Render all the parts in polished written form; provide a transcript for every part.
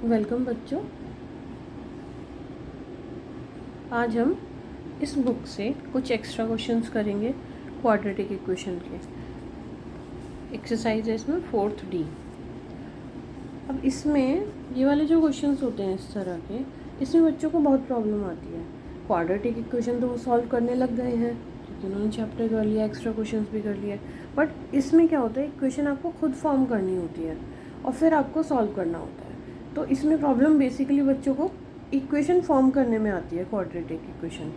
Welcome बच्चों। आज हम इस बुक से कुछ एक्स्ट्रा क्वेश्चंस करेंगे क्वाड्रेटिक इक्वेशन के। एक्सरसाइज है इसमें 4th D। अब इसमें ये वाले जो क्वेश्चंस होते हैं इस तरह के, इसमें बच्चों को बहुत प्रॉब्लम आती है। क्वाड्रेटिक इक्वेशन तो वो सॉल्व करने लग गए हैं क्योंकि उन्होंने चैप्टर कर लिया, एक्स्ट्रा क्वेश्चंस भी कर लिया। बट इसमें क्या होता है, इक्वेशन आपको खुद फॉर्म करनी होती है और फिर आपको सॉल्व करना होता है। तो इसमें प्रॉब्लम बेसिकली बच्चों को इक्वेशन फॉर्म करने में आती है, क्वाड्रेटिक इक्वेशन।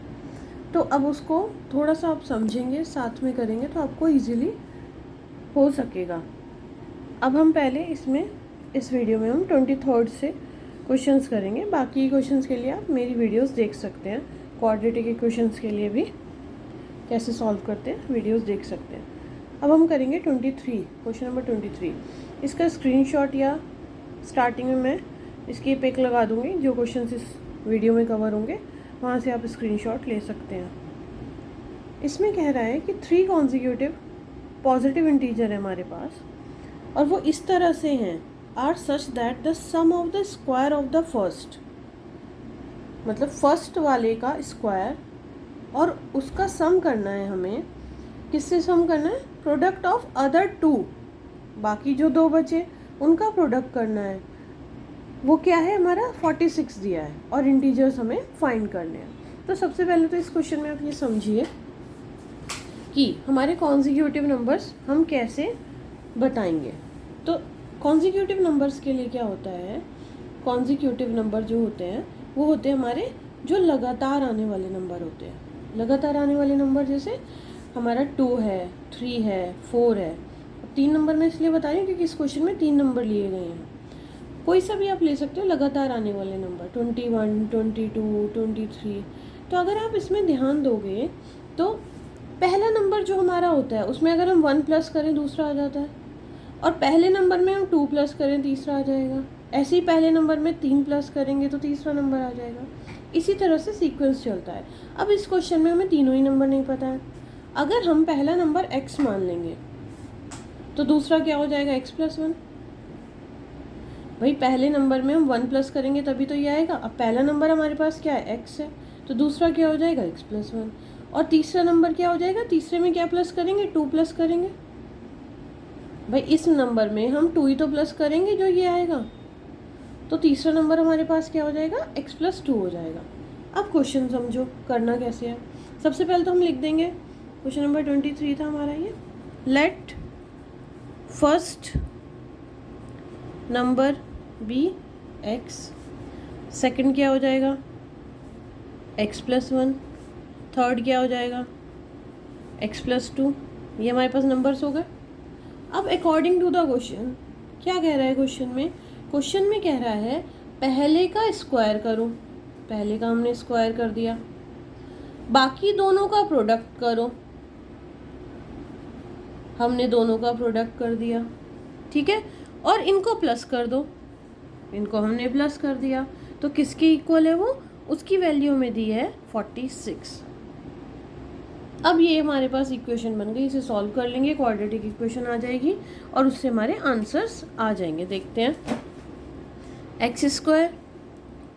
तो अब उसको थोड़ा सा आप समझेंगे, साथ में करेंगे तो आपको इजीली हो सकेगा। अब हम पहले इस वीडियो में हम 23rd से क्वेश्चंस करेंगे। बाकी क्वेश्चंस के लिए आप मेरी वीडियोस देख सकते हैं। क्वाड्रेटिक इक्वेशंस के लिए भी कैसे सॉल्व करते हैं वीडियोस देख सकते हैं। अब हम करेंगे 23, क्वेश्चन नंबर 23। इसका स्क्रीनशॉट या स्टार्टिंग में मैं इसकी पिक लगा दूंगी, जो क्वेश्चंस इस वीडियो में कवर होंगे वहाँ से आप स्क्रीनशॉट ले सकते हैं। इसमें कह रहा है कि 3 कॉन्जिक्यूटिव पॉजिटिव इंटीजर है हमारे पास और वो इस तरह से हैं, are such that the sum of the square of the first, मतलब फर्स्ट वाले का स्क्वायर और उसका सम करना है हमें। किससे सम करना है? प्रोडक्ट ऑफ अदर 2, बाकी जो 2 बचे उनका प्रोडक्ट करना है। वो क्या है हमारा 46 दिया है और इंटीजर्स हमें फाइंड करने हैं। तो सबसे पहले तो इस क्वेश्चन में आप ये समझिए कि हमारे कॉन्जिक्यूटिव नंबर्स हम कैसे बताएंगे। तो कॉन्जिक्यूटिव नंबर्स के लिए क्या होता है, कॉन्जिक्यूटिव नंबर जो होते हैं वो होते हैं हमारे जो लगातार आने वाले नंबर होते हैं। लगातार आने वाले नंबर जैसे हमारा 2 है, 3 है, 4 है। 3 नंबर मैं इसलिए बता रही हूँ क्योंकि इस क्वेश्चन में 3 नंबर लिए गए हैं। कोई सा भी आप ले सकते हो लगातार आने वाले नंबर, 21, 22, 23। तो अगर आप इसमें ध्यान दोगे तो पहला नंबर जो हमारा होता है उसमें अगर हम 1 प्लस करें दूसरा आ जाता है, और पहले नंबर में हम 2 प्लस करें तीसरा आ जाएगा। ऐसे ही पहले नंबर में 3 प्लस करेंगे तो तीसरा नंबर आ जाएगा। इसी तरह से सीक्वेंस चलता है। अब इस क्वेश्चन में हमें तीनों ही नंबर नहीं पता है। अगर हम पहला नंबर x मान लेंगे तो दूसरा क्या हो जाएगा x+1। भाई पहले नंबर में हम 1 प्लस करेंगे तभी तो ये आएगा। अब पहला नंबर हमारे पास क्या है, x है, तो दूसरा क्या हो जाएगा x+1। और तीसरा नंबर क्या हो जाएगा, तीसरे में क्या प्लस करेंगे, 2 प्लस करेंगे। भाई इस नंबर में हम 2 ही तो प्लस करेंगे जो ये आएगा, तो तीसरा नंबर हमारे पास क्या हो जाएगा, x+2 हो जाएगा। अब क्वेश्चन समझो करना कैसे है। सबसे पहले तो हम लिख देंगे, क्वेश्चन नंबर 23 था हमारा ये, let first number be x, second क्या हो जाएगा x+1, थर्ड क्या हो जाएगा x+2। ये हमारे पास नंबर्स हो गए। अब अकॉर्डिंग टू द क्वेश्चन क्या कह रहा है क्वेश्चन में कह रहा है पहले का स्क्वायर करो। पहले का हमने स्क्वायर कर दिया, बाकी दोनों का प्रोडक्ट करो। हमने दोनों का प्रोडक्ट कर दिया, ठीक है, और इनको प्लस कर दो। इनको हमने प्लस कर दिया तो किसके इक्वल है वो, उसकी वैल्यू में दी है 46। अब ये हमारे पास इक्वेशन बन गई, इसे सॉल्व कर लेंगे, क्वाड्रेटिक इक्वेशन आ जाएगी और उससे हमारे आंसर्स आ जाएंगे। देखते हैं, x²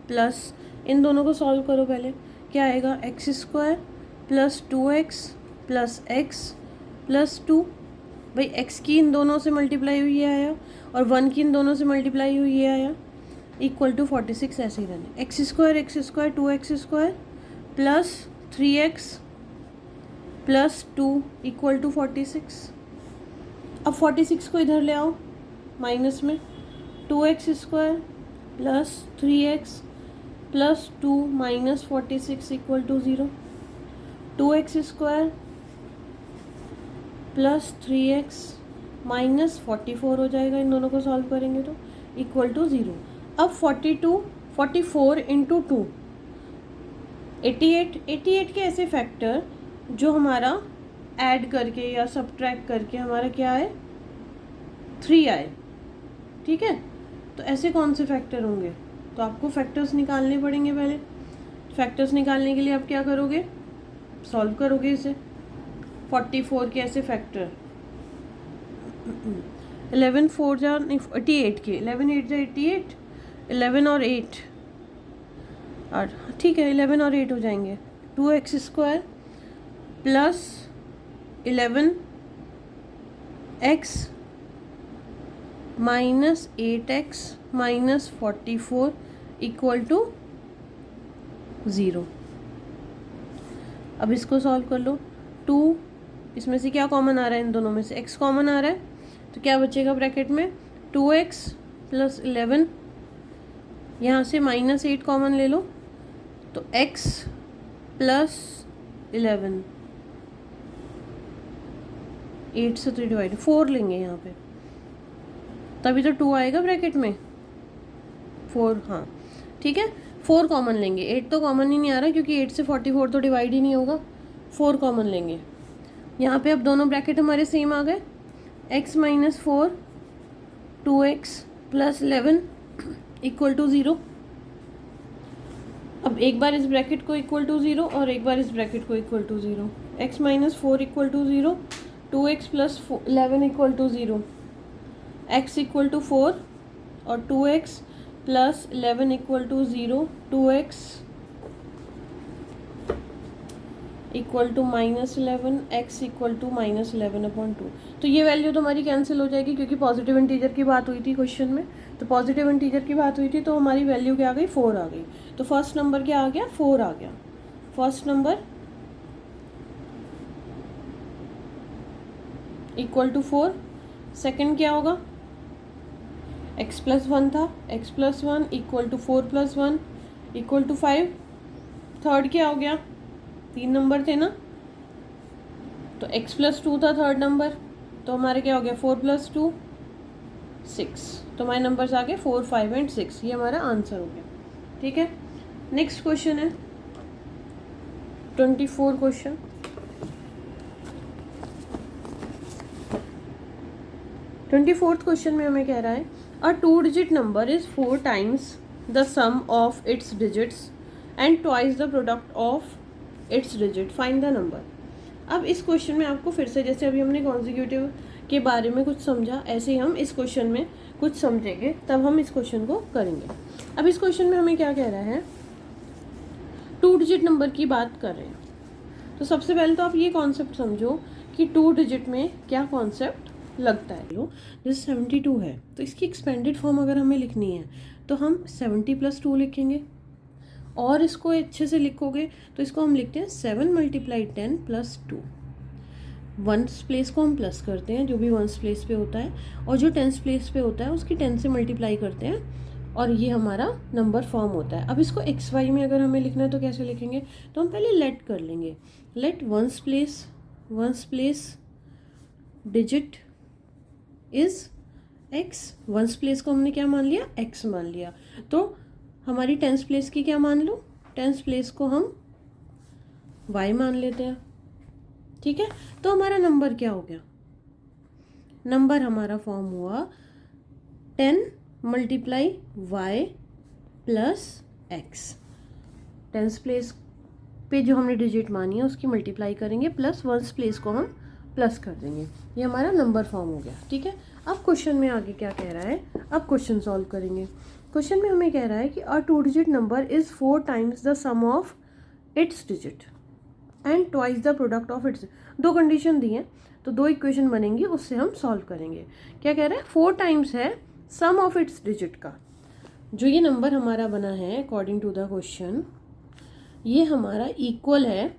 प्लस, इन दोनों को सॉल्व करो पहले, क्या आएगा x² plus 2x plus x plus 2। भाई x की इन दोनों से मल्टीप्लाई हुई ये आया और 1 की इन दोनों से मल्टीप्लाई हुई ये आया, इक्वल टू 46। ऐसे ही रहने x² 2x² plus 3x plus 2 equal to 46। अब 46 को इधर ले आओ माइनस में, 2x² plus 3x plus 2 minus 46 equal to 0। 2x² plus 3x minus 44 हो जाएगा, इन दोनों को सॉल्व करेंगे तो इक्वल टू 0। अब 44 इंटू 2 88 के ऐसे फैक्टर जो हमारा ऐड करके या सब्ट्रैक्ट करके हमारा क्या आए, 3 आए, ठीक है। तो ऐसे कौन से फैक्टर होंगे, तो आपको फैक्टर्स निकालने पड़ेंगे। पहले फैक्टर्स निकालने के लिए आप क्या करोगे, सॉल्व करोगे इसे। 44 के ऐसे फैक्टर, 11 4 जा 88 के, 11 8 जा 88, 11 और 8, और ठीक है 11 और 8 हो जाएंगे। 2x square plus 11x minus 8x minus 44 equal to 0। अब इसको सॉल्व कर लो। 2 इसमें से क्या कॉमन आ रहा है, इन दोनों में से x कॉमन आ रहा है, तो क्या बचेगा ब्रैकेट में 2x प्लस 11, यहाँ से माइनस 8 कॉमन ले लो तो x प्लस 11, 8 से 3 डिवाइड 4 लेंगे यहाँ पे, तभी तो 2 आएगा ब्रैकेट में 4। हाँ ठीक है, 4 कॉमन लेंगे, 8 तो कॉमन ही नहीं आ रहा क्योंकि 8 से 44 तो डिवाइड ही नहीं होगा। 4 कॉमन लेंगे यहाँ पे। अब दोनों ब्रैकेट हमारे सेम आ गए। x minus 4 2x plus 11 equal to 0। अब एक बार इस ब्रैकेट को इक्वल टू 0 और एक बार इस ब्रैकेट को equal to 0। x minus 4 equal to 0, 2x plus 11 equal to 0, x equal to 4 और 2x plus 11 equal to 0, 2x equal to minus 11, x equal to minus 11/2। तो ये वैल्यू तो हमारी कैंसिल हो जाएगी क्योंकि पॉजिटिव इंटीजर की बात हुई थी क्वेश्चन में। तो पॉजिटिव इंटीजर की बात हुई थी तो हमारी वैल्यू क्या आ गई, 4 आ गई। तो फर्स्ट नंबर क्या आ गया, 4 आ गया। First number equal to 4। Second क्या होगा, x प्लस 1 था, x plus 1 equal to 4 plus 1 equal to 5। Third क्या हो गया, 3 नंबर थे ना, तो x प्लस 2 था थर्ड नंबर, तो हमारे क्या हो गया 4 प्लस 2 6। तो हमारे नंबर्स आ गए 4, 5 एंड 6। ये हमारा आंसर हो गया। ठीक है, नेक्स्ट क्वेश्चन है 24 क्वेश्चन। 24th क्वेश्चन में हमें कह रहा है a 2 digit number is 4 times the sum of its digits and twice the product of its digit, find the number. अब इस क्वेश्चन में आपको फिर से, जैसे अभी हमने कॉन्जिक्यूटिव के बारे में कुछ समझा, ऐसे ही हम इस क्वेश्चन में कुछ समझेंगे, तब हम इस क्वेश्चन को करेंगे। अब इस क्वेश्चन में हमें क्या कह रहा है, 2 डिजिट नंबर की बात कर रहे हैं। तो सबसे पहले तो आप ये कॉन्सेप्ट समझो कि 2 डिजिट में क्या कॉन्सेप्ट लगता है। लो जैसे 72 है तो इसकी एक्सपेंडेड फॉर्म अगर हमें लिखनी है तो हम 70 प्लस 2 लिखेंगे, और इसको अच्छे से लिखोगे तो इसको हम लिखते हैं 7 मल्टीप्लाई 10 प्लस 2। वंस प्लेस को हम प्लस करते हैं, जो भी वंस प्लेस पे होता है, और जो टेंस प्लेस पे होता है उसकी 10 से मल्टीप्लाई करते हैं, और ये हमारा नंबर फॉर्म होता है। अब इसको एक्स वाई में अगर हमें लिखना है तो कैसे लिखेंगे, तो हम पहले लेट कर लेंगे। Let ones place digit is x. Ones place को हमने क्या मान लिया, एक्स मान लिया। तो हमारी टेंस प्लेस की क्या मान लो, टेंस प्लेस को हम वाई मान लेते हैं। ठीक है, तो हमारा नंबर क्या हो गया, नंबर हमारा फॉर्म हुआ 10 multiply y plus x. Tens place पे जो हमने डिजिट मानी है उसकी मल्टीप्लाई करेंगे, प्लस वंस प्लेस को हम प्लस कर देंगे, ये हमारा नंबर फॉर्म हो गया। ठीक है, अब क्वेश्चन में आगे क्या कह रहा है, अब क्वेश्चन सॉल्व करेंगे। क्वेश्चन में हमें कह रहा है कि a 2 digit number is 4 times the sum of its digit and twice the product of its. 2 condition दी हैं तो 2 इक्वेशन बनेंगी, उससे हम सॉल्व करेंगे। क्या कह रहा है, 4 टाइम्स है सम ऑफ इट्स डिजिट का, जो ये नंबर हमारा बना है अकॉर्डिंग टू द क्वेश्चन, ये हमारा इक्वल है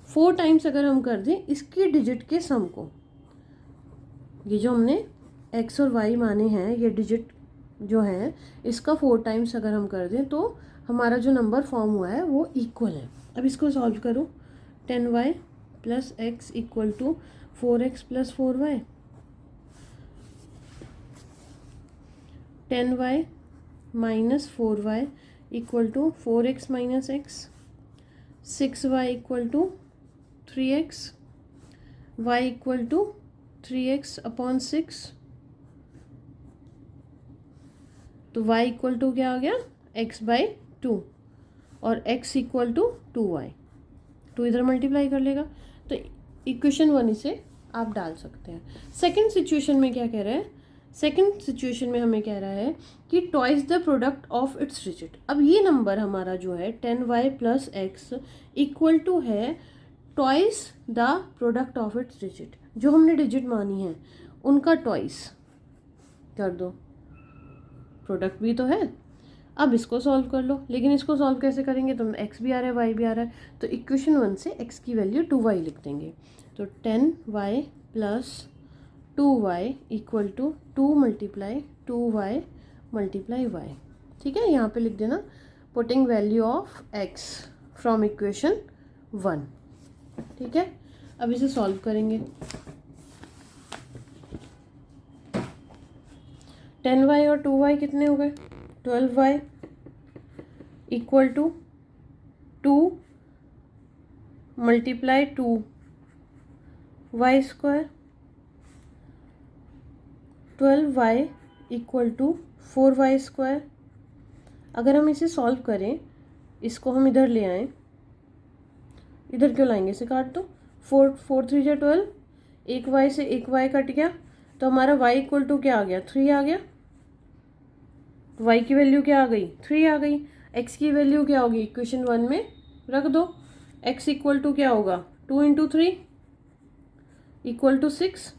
4 टाइम्स अगर हम कर दें इसकी डिजिट के सम को। ये जो हमने x और y माने हैं, ये डिजिट जो है इसका 4 टाइम्स अगर हम कर दें तो हमारा जो नंबर फॉर्म हुआ है वो इक्वल है। अब इसको सॉल्व करो, 10y plus x equal to 4x plus 4y, 10y minus 4y equal to 4x minus x, 6y equal to 3x, y equal to 3x upon 6। तो y इक्वल टू क्या आ गया, x/2, और x equal to 2y। 2 इधर multiply कर लेगा, तो equation 1 इसे आप डाल सकते हैं। सेकंड सिचुएशन में क्या कह रहा है सेकंड सिचुएशन में हमें कह रहा है कि twice the product of its digit. अब ये नंबर हमारा जो है 10y plus x equal to है twice the product of its digit, जो हमने डिजिट मानी है उनका ट्वाइस कर दो, प्रोडक्ट भी तो है। अब इसको सॉल्व कर लो, लेकिन इसको सॉल्व कैसे करेंगे, तो x भी आ रहा है y भी आ रहा है, तो इक्वेशन 1 से x की वैल्यू 2y लिख देंगे। तो 10y plus 2y equal to 2 multiply 2y multiply y। ठीक है, यहाँ पे लिख देना putting value of x from equation 1। ठीक है, अब इसे सॉल्व करेंगे। 10y और 2y कितने हो गए, 12y equal to 2 multiply 2y square, 12y equal to 4y square. अगर हम इसे सॉल्व करें, इसको हम इधर ले आएं, इधर क्यों लाएंगे, इसे काट दो, 4 3 जा 12, एक y से एक y कट गया, तो हमारा y इक्वल टू क्या आ गया, 3 आ गया। y की वैल्यू क्या आ गई, 3 आ गई। x की वैल्यू क्या होगी, इक्वेशन 1 में रख दो, x इक्वल टू क्या होगा, 2 इंटू 3 इक्वल टू 6।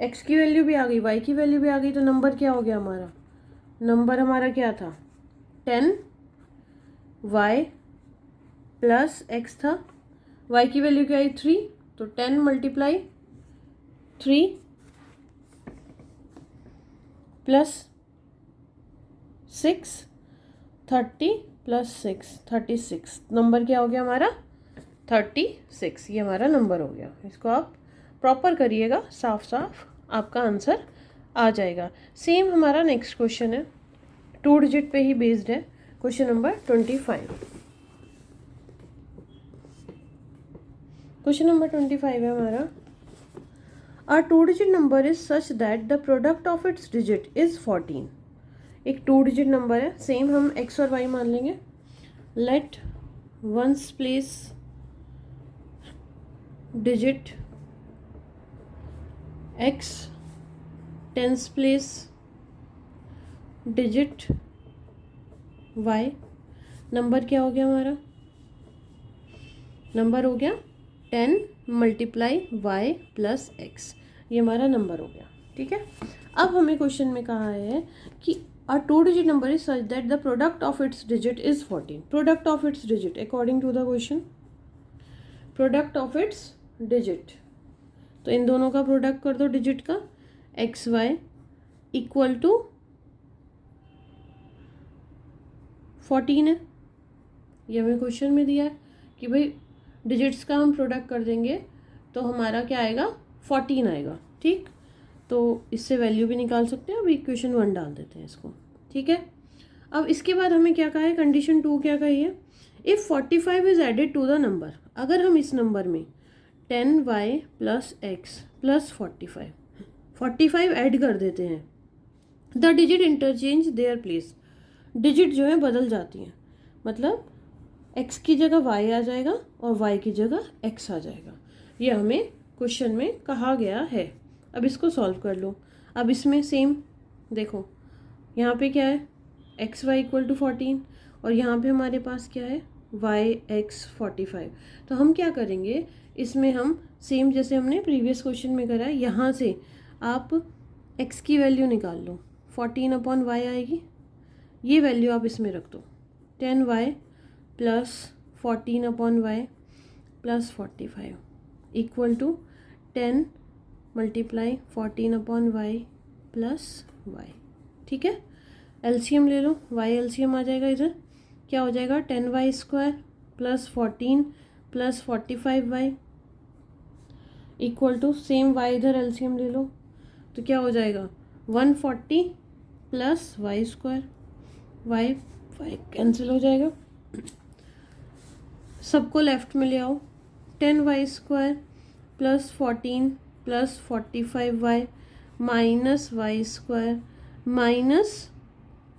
x की वैल्यू भी आ गई, y की वैल्यू भी आ गई, तो नंबर क्या हो गया हमारा, नंबर हमारा क्या था, 10y प्लस x था, y की वैल्यू क्या आई 3, तो 10 मल्टीप्लाई 3 प्लस 6, 30 प्लस 6 36, नंबर क्या हो गया हमारा 36। ये हमारा नंबर हो गया। इसको आप प्रॉपर करिएगा, साफ साफ आपका आंसर आ जाएगा। सेम हमारा नेक्स्ट क्वेश्चन है, 2 डिजिट पे ही बेस्ड है, क्वेश्चन नंबर 25। क्वेश्चन नंबर 25 है हमारा, a 2 digit number is such that the product of its digit is 14। एक 2 डिजिट नंबर है, सेम हम x और y मान लेंगे। Let ones place digit x, tens place digit y। Number क्या हो गया हमारा, नंबर हो गया 10 मल्टीप्लाई y प्लस x, ये हमारा नंबर हो गया। ठीक है, अब हमें क्वेश्चन में कहा है कि a 2 digit number is such that the product of its digit is 14. Product of its digit according to the question, product of its digit, तो इन दोनों का प्रोडक्ट कर दो डिजिट का, एक्स वाई इक्वल टू 14 है। ये हमें क्वेश्चन में दिया है कि भाई डिजिट्स का हम प्रोडक्ट कर देंगे तो हमारा क्या आएगा, 14 आएगा। ठीक, तो इससे वैल्यू भी निकाल सकते हैं। अब इक्वेशन 1 डाल देते हैं इसको। ठीक है, अब इसके बाद हमें क्या कहा है, कंडीशन 2 क्या कही है, if 45 is added to the number, अगर हम इस नंबर में 10y plus x plus 45 add कर देते हैं, the digit interchange their place, digit जो है बदल जाती हैं, मतलब x की जगह y आ जाएगा और y की जगह x आ जाएगा। ये हमें क्वेश्चन में कहा गया है। अब इसको सॉल्व कर लो। अब इसमें सेम देखो, यहाँ पे क्या है, एक्स वाई इक्वल टू 14 और यहाँ पे हमारे पास क्या है, वाई एक्स 45। तो हम क्या करेंगे, इसमें हम सेम जैसे हमने प्रीवियस क्वेश्चन में करा है, यहाँ से आप एक्स की वैल्यू निकाल लो, 14 अपॉन वाई आएगी, ये वैल्यू आप इसमें रख दो, 10y plus 14 upon y plus 45 equal to 10 multiply 14 upon y plus y. ठीक है, एलसीएम ले लो, वाई एलसीएम आ जाएगा इधर, क्या हो जाएगा 10y square plus 14 plus 45y equal to same y इधर एलसीएम ले लो, तो क्या हो जाएगा 140 plus y square, y cancel हो जाएगा, सबको लेफ्ट में ले आओ, 10y square plus 14 plus 45y minus y square minus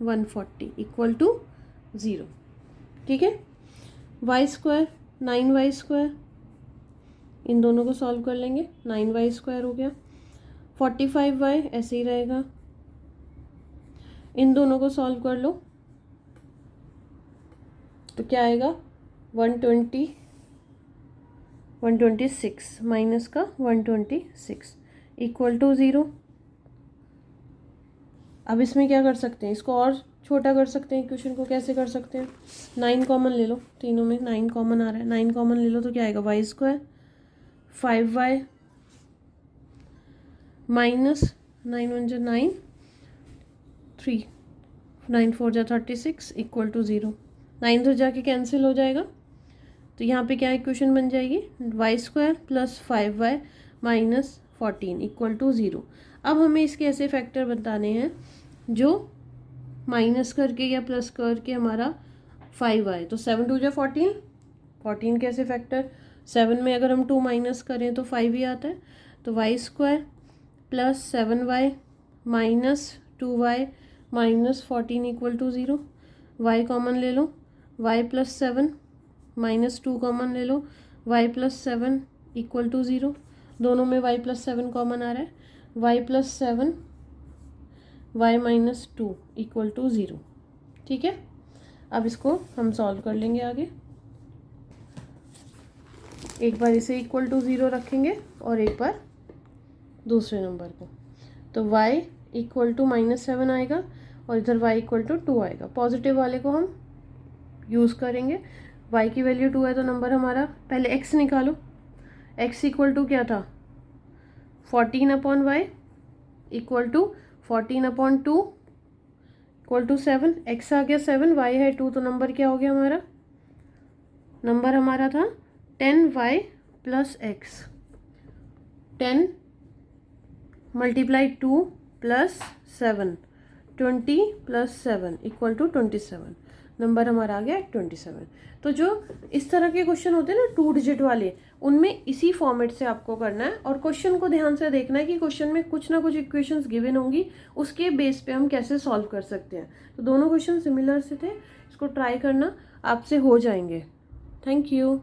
140 equal to 0। ठीक है, वाई स्क्वायर 9y स्क्वायर, इन दोनों को सॉल्व कर लेंगे, 9y स्क्वायर हो गया, 45y ऐसे ही रहेगा, इन दोनों को सॉल्व कर लो तो क्या आएगा 126 माइनस का 126 इक्वल टू 0। अब इसमें क्या कर सकते हैं, इसको और छोटा कर सकते हैं। क्वेश्चन को कैसे कर सकते हैं, 9 कॉमन ले लो, तीनों में 9 कॉमन आ रहा है, 9 कॉमन ले लो तो क्या आएगा y² 5y माइनस 9 1 जा 9 3 9 4 जा 36 इक्वल टू 0। 9 तो जाके कैंसिल हो जाएगा तो यहाँ पे क्या इक्वेशन बन जाएगी y² plus 5y minus 14 equal to 0। अब हमें इसके ऐसे फैक्टर बताने हैं जो माइनस करके या प्लस करके हमारा 5 आए। तो 7 2 जा 14, 14 कैसे फैक्टर, 7 में अगर हम 2 माइनस करें तो 5 ही आता है। तो y² plus 7y minus 2y minus 14 equal to 0। y common ले लो, y प्लस 7 माइनस 2 कॉमन ले लो, y प्लस 7 इक्वल टू 0। दोनों में y प्लस 7 कॉमन आ रहा है, y plus 7 y minus 2 equal to 0। ठीक है, अब इसको हम सॉल्व कर लेंगे आगे। एक बार इसे इक्वल टू 0 रखेंगे और एक बार दूसरे नंबर को। तो y इक्वल टू -7 आएगा और इधर y इक्वल टू 2 आएगा। पॉजिटिव वाले को हम यूज़ करेंगे। y की वैल्यू 2 है तो नंबर हमारा, पहले x निकालो। x इक्वल टू क्या था 14/y equal to 14/2 equal to 7। x आ गया 7, y है 2 तो नंबर क्या हो गया हमारा, नंबर हमारा था 10y plus x। 10 multiply 2 plus 7 20 plus 7 equal to 27। Number हमारा आ गया 27। तो जो इस तरह के क्वेश्चन होते हैं ना 2 डिजिट वाले, उनमें इसी फॉर्मेट से आपको करना है और क्वेश्चन को ध्यान से देखना है कि क्वेश्चन में कुछ ना कुछ इक्वेशंस गिवन होंगी, उसके बेस पे हम कैसे सॉल्व कर सकते हैं। तो दोनों क्वेश्चन सिमिलर से थे, इसको ट्राई करना, आपसे हो जाएंगे। Thank you.